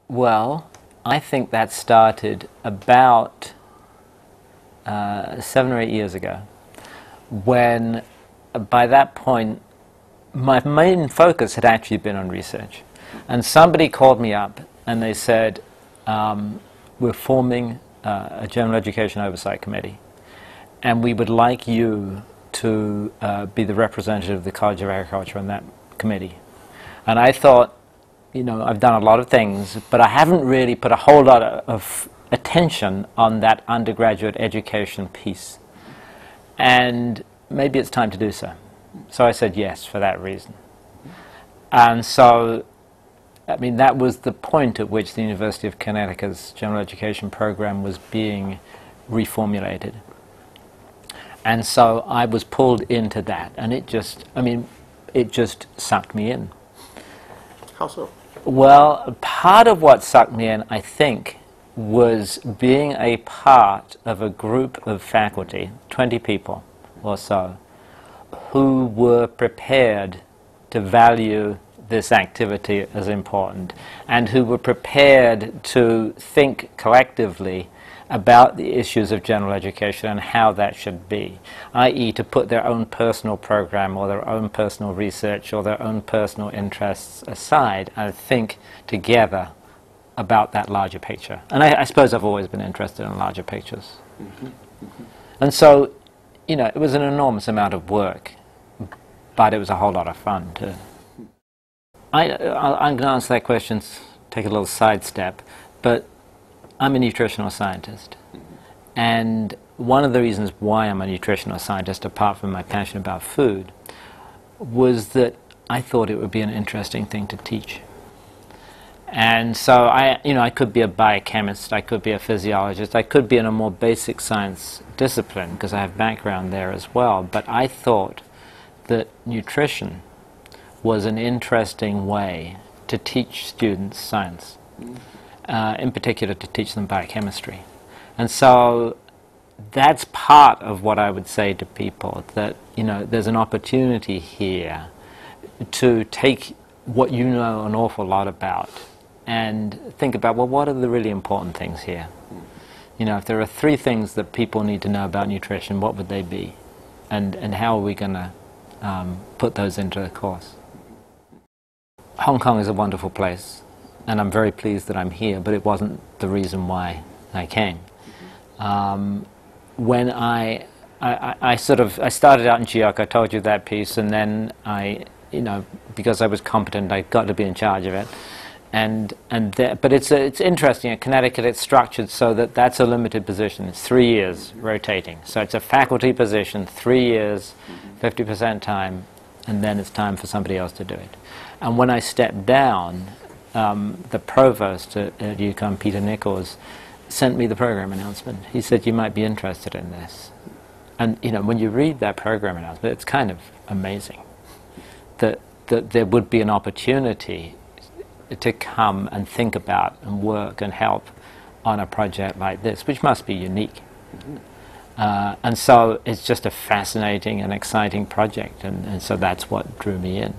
Well, I think that started about 7 or 8 years ago, when by that point my main focus had actually been on research. And somebody called me up and they said, we're forming a General Education Oversight Committee, and we would like you to be the representative of the College of Agriculture on that committee. And I thought, you know, I've done a lot of things, but I haven't really put a whole lot of attention on that undergraduate education piece. And maybe it's time to do so. So I said yes for that reason. And so, I mean, that was the point at which the University of Connecticut's general education program was being reformulated. And so I was pulled into that, and it just, I mean, it just sucked me in. How so? Well, part of what sucked me in, I think, was being a part of a group of faculty, 20 people or so, who were prepared to value this activity as important, and who were prepared to think collectively about the issues of general education and how that should be, i.e. to put their own personal program or their own personal research or their own personal interests aside and think together about that larger picture. And I suppose I've always been interested in larger pictures. Mm-hmm. Mm-hmm. And so, you know, it was an enormous amount of work, but it was a whole lot of fun too. I'm going to answer that question, take a little sidestep, but I'm a nutritional scientist. And one of the reasons why I'm a nutritional scientist, apart from my passion about food, was that I thought it would be an interesting thing to teach. And so I could be a biochemist, I could be a physiologist, I could be in a more basic science discipline because I have background there as well, but I thought that nutrition was an interesting way to teach students science, in particular to teach them biochemistry. And so that's part of what I would say to people, that, you know, there's an opportunity here to take what you know an awful lot about and think about, well, what are the really important things here? You know, if there are 3 things that people need to know about nutrition, what would they be? And how are we going to put those into the course? Hong Kong is a wonderful place, and I'm very pleased that I'm here, but it wasn't the reason why I came. When I started out in GEOC, I told you that piece, and then because I was competent, I got to be in charge of it. But it's interesting. At Connecticut, it's structured so that that's a limited position. It's 3 years rotating. So it's a faculty position, 3 years, 50% time, and then it's time for somebody else to do it. And when I stepped down, the provost at UConn, Peter Nichols, sent me the program announcement. He said, you might be interested in this. And you know, when you read that program announcement, it's kind of amazing that there would be an opportunity to come and think about and work and help on a project like this, which must be unique. And so it's just a fascinating and exciting project, and so that's what drew me in.